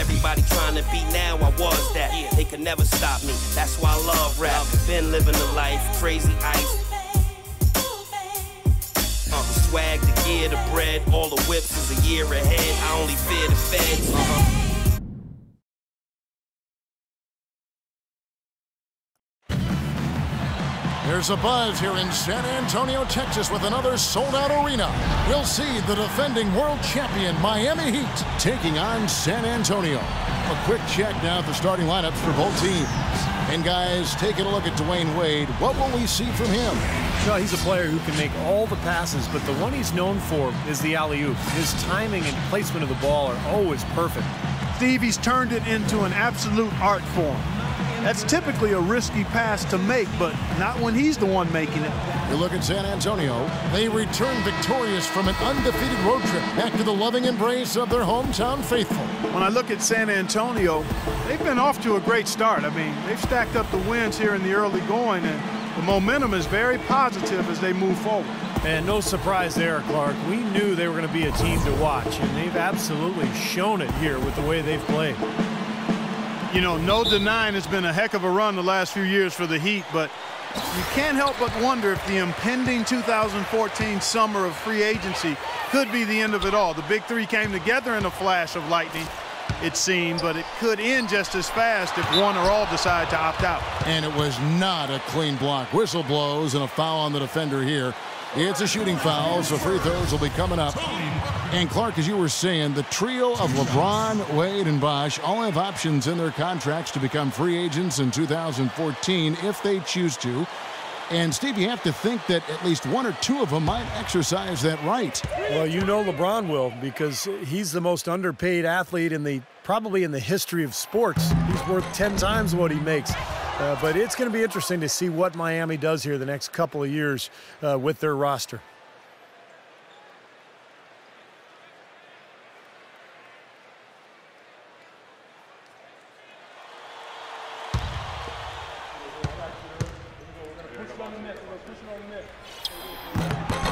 everybody trying to be now, I was that. They could never stop me, that's why I love rap. Been living the life, crazy ice. The swag, the gear, the bread, all the whips is a year ahead. I only fear the feds. There's a buzz here in San Antonio, Texas with another sold-out arena. We'll see the defending world champion Miami Heat taking on San Antonio. A quick check now at the starting lineups for both teams. And guys, taking a look at Dwayne Wade, what will we see from him? Well, he's a player who can make all the passes, but the one he's known for is the alley-oop. His timing and placement of the ball are always perfect. Steve, he's turned it into an absolute art form. That's typically a risky pass to make, but not when he's the one making it. You look at San Antonio. They return victorious from an undefeated road trip back to the loving embrace of their hometown faithful. When I look at San Antonio, they've been off to a great start. I mean, they've stacked up the wins here in the early going, and the momentum is very positive as they move forward. And no surprise there, Clark. We knew they were going to be a team to watch, and they've absolutely shown it here with the way they've played. You know, no denying it's been a heck of a run the last few years for the Heat, but you can't help but wonder if the impending 2014 summer of free agency could be the end of it all. The big three came together in a flash of lightning, it seemed, but it could end just as fast if one or all decide to opt out. And it was not a clean block. Whistle blows and a foul on the defender here. It's a shooting foul, so free throws will be coming up. And Clark, as you were saying, the trio of LeBron, Wade, and Bosh all have options in their contracts to become free agents in 2014 if they choose to. And, Steve, you have to think that at least one or two of them might exercise that right. Well, you know LeBron will, because he's the most underpaid athlete probably in the history of sports. He's worth 10 times what he makes. But it's going to be interesting to see what Miami does here the next couple of years with their roster.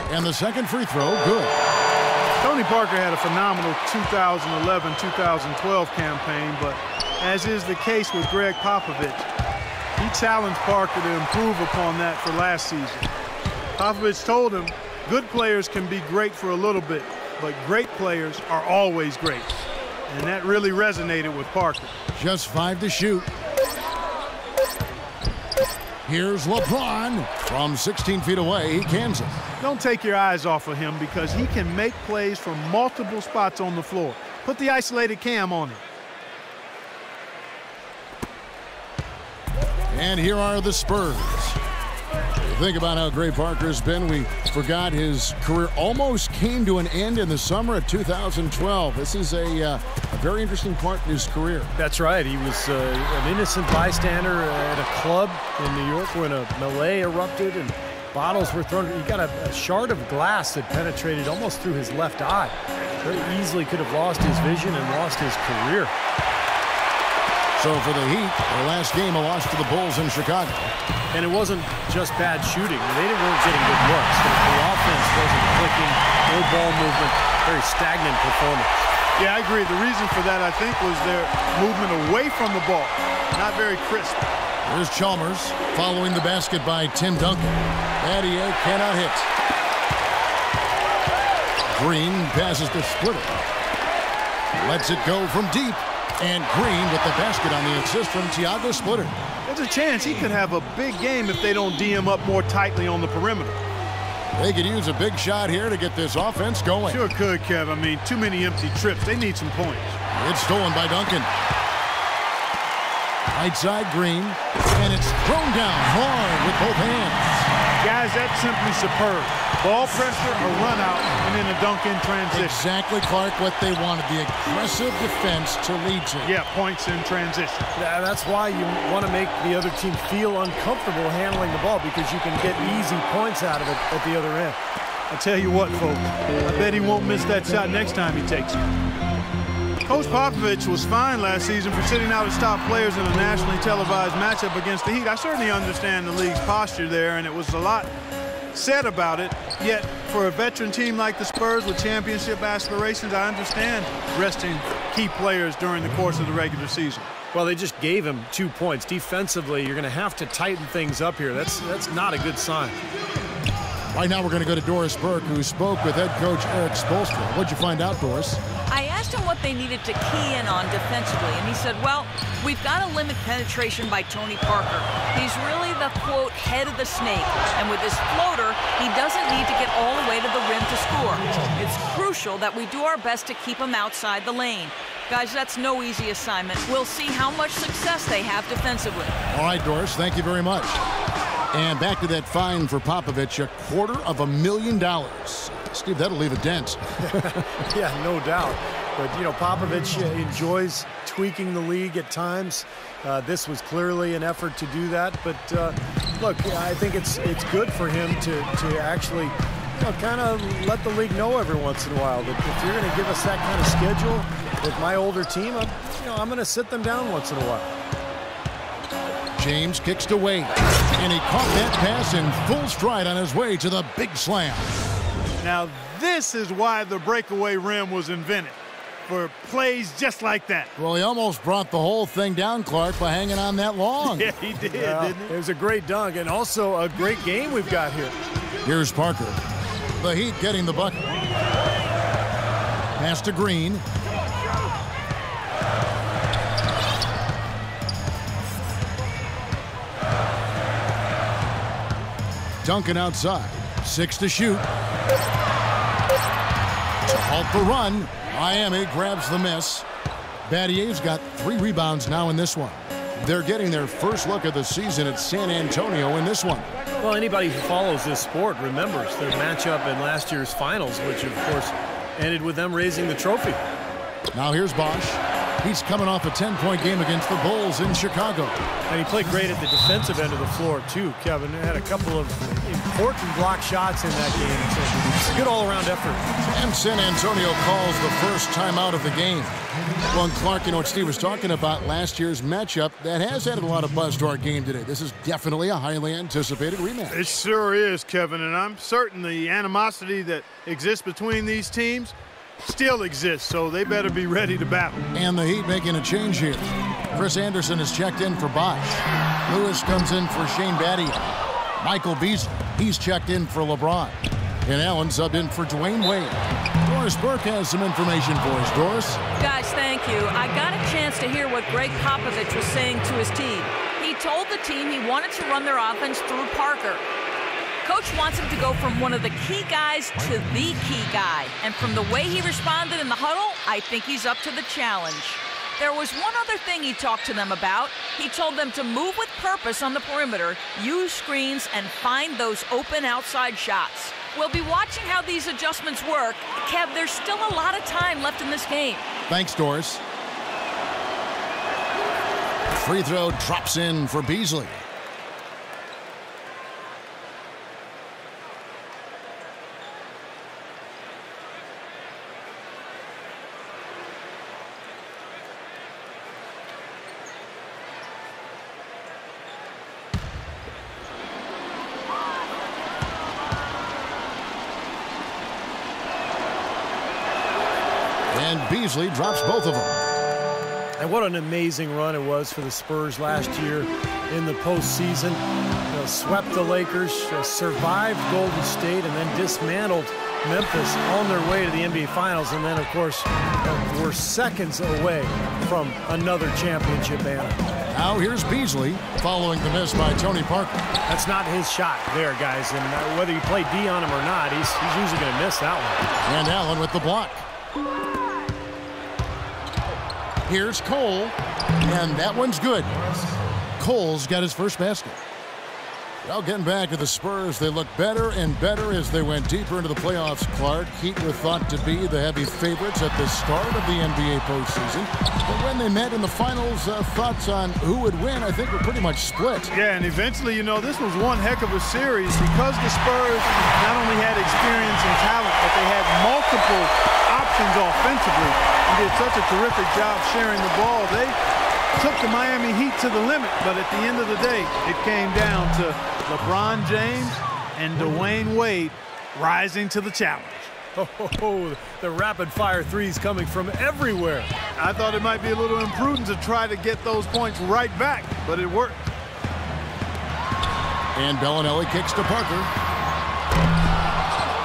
And the second free throw, good. Tony Parker had a phenomenal 2011-2012 campaign, but as is the case with Greg Popovich, he challenged Parker to improve upon that for last season. Popovich told him, good players can be great for a little bit, but great players are always great. And that really resonated with Parker. Just 5 to shoot. Here's LeBron from 16 feet away. He cans it. Don't take your eyes off of him because he can make plays from multiple spots on the floor. Put the isolated cam on him. And here are the Spurs. Think about how great Parker's been. We forgot his career almost came to an end in the summer of 2012. This is a very interesting part in his career. That's right. He was an innocent bystander at a club in New York when a melee erupted and bottles were thrown. He got a shard of glass that penetrated almost through his left eye. Very easily could have lost his vision and lost his career. So for the Heat, their last game, a loss to the Bulls in Chicago. And it wasn't just bad shooting. They weren't getting good looks. The offense wasn't clicking, no ball movement, very stagnant performance. Yeah, I agree. The reason for that, I think, was their movement away from the ball. Not very crisp. Here's Chalmers following the basket by Tim Duncan. Adier cannot hit. Green passes to Splitter. Lets it go from deep. And Green with the basket on the assist from Thiago Splitter. There's a chance he could have a big game if they don't D him up more tightly on the perimeter. They could use a big shot here to get this offense going. Sure could, Kev. I mean, too many empty trips. They need some points. It's stolen by Duncan. Right side Green, and it's thrown down hard with both hands. Guys, that's simply superb. Ball pressure, a run out, and then a dunk in transition. Exactly, Clark, what they wanted, the aggressive defense to lead to. Yeah, points in transition. Yeah, that's why you want to make the other team feel uncomfortable handling the ball, because you can get easy points out of it at the other end. I tell you what, folks, I bet he won't miss that shot next time he takes it. Coach Popovich was fine last season for sitting out his top players in a nationally televised matchup against the Heat. I certainly understand the league's posture there, and it was a lot said about it. Yet, for a veteran team like the Spurs with championship aspirations, I understand resting key players during the course of the regular season. Well, they just gave him 2 points. Defensively, you're going to have to tighten things up here. That's not a good sign. Right now we're going to go to Doris Burke, who spoke with head coach Eric Spoelstra. What'd you find out, Doris? I asked him what they needed to key in on defensively, and he said, well, we've got to limit penetration by Tony Parker. He's really the, quote, head of the snake, and with his floater, he doesn't need to get all the way to the rim to score. It's crucial that we do our best to keep him outside the lane. Guys, that's no easy assignment. We'll see how much success they have defensively. All right, Doris, thank you very much. And back to that fine for Popovich, $250,000. Steve, that'll leave a dent. Yeah, no doubt. But, you know, Popovich enjoys tweaking the league at times. This was clearly an effort to do that. But, look, I think it's good for him to actually, you know, kind of let the league know every once in a while that if you're going to give us that kind of schedule with my older team, I'm going to sit them down once in a while. James kicks to Wade, and he caught that pass in full stride on his way to the big slam. Now, this is why the breakaway rim was invented, for plays just like that. Well, he almost brought the whole thing down, Clark, by hanging on that long. Yeah, he did, didn't he? It was a great dunk, and also a great game we've got here. Here's Parker. The Heat getting the bucket. Pass to Green. Duncan outside. 6 to shoot. To halt the run. Miami grabs the miss. Battier's got 3 rebounds now in this one. They're getting their first look of the season at San Antonio in this one. Well, anybody who follows this sport remembers their matchup in last year's finals, which, of course, ended with them raising the trophy. Now here's Bosch. He's coming off a 10-point game against the Bulls in Chicago. And he played great at the defensive end of the floor, too, Kevin. Had a couple of important block shots in that game. So it's a good all-around effort. And San Antonio calls the first timeout of the game. Well, and Clark, you know what Steve was talking about, last year's matchup, that has added a lot of buzz to our game today. This is definitely a highly anticipated rematch. It sure is, Kevin, and I'm certain the animosity that exists between these teams still exists, so they better be ready to battle. And the Heat making a change here. Chris Anderson is checked in for Bosch. Lewis comes in for Shane Battier. Michael Beasley, he's checked in for LeBron. And Allen subbed in for Dwayne Wade. Doris Burke has some information for us. Doris? Guys, thank you. I got a chance to hear what Greg Popovich was saying to his team. He told the team he wanted to run their offense through Parker. Coach wants him to go from one of the key guys to the key guy. And from the way he responded in the huddle, I think he's up to the challenge. There was one other thing he talked to them about. He told them to move with purpose on the perimeter, use screens, and find those open outside shots. We'll be watching how these adjustments work. Kev, there's still a lot of time left in this game. Thanks, Doris. Free throw drops in for Beasley. And Beasley drops both of them. And what an amazing run it was for the Spurs last year in the postseason. Swept the Lakers, survived Golden State, and then dismantled Memphis on their way to the NBA Finals. And then, of course, we're seconds away from another championship banner. Now here's Beasley following the miss by Tony Parker. That's not his shot there, guys. And whether you play D on him or not, he's usually going to miss that one. And Allen with the block. Here's Cole, and that one's good. Cole's got his first basket. Well, getting back to the Spurs, they look better and better as they went deeper into the playoffs, Clark. Heat were thought to be the heavy favorites at the start of the NBA postseason. But when they met in the finals, thoughts on who would win, I think, were pretty much split. Yeah, and eventually, you know, this was one heck of a series because the Spurs not only had experience and talent, but they had multiple options offensively and did such a terrific job sharing the ball. They took the Miami Heat to the limit, but at the end of the day, it came down to LeBron James and Dwayne Wade rising to the challenge. Oh, the rapid-fire threes coming from everywhere. I thought it might be a little imprudent to try to get those points right back, but it worked. And Bellinelli kicks to Parker.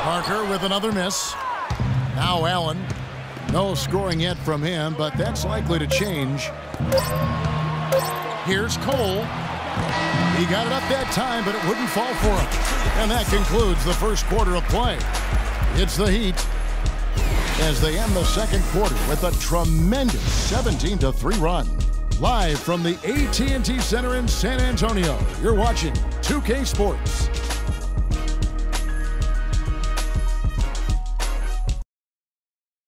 Parker with another miss. Now Allen. No scoring yet from him, but that's likely to change. Here's Cole. He got it up that time, but it wouldn't fall for him. And that concludes the first quarter of play. It's the Heat as they end the second quarter with a tremendous 17-3 run. Live from the AT&T Center in San Antonio, you're watching 2K Sports.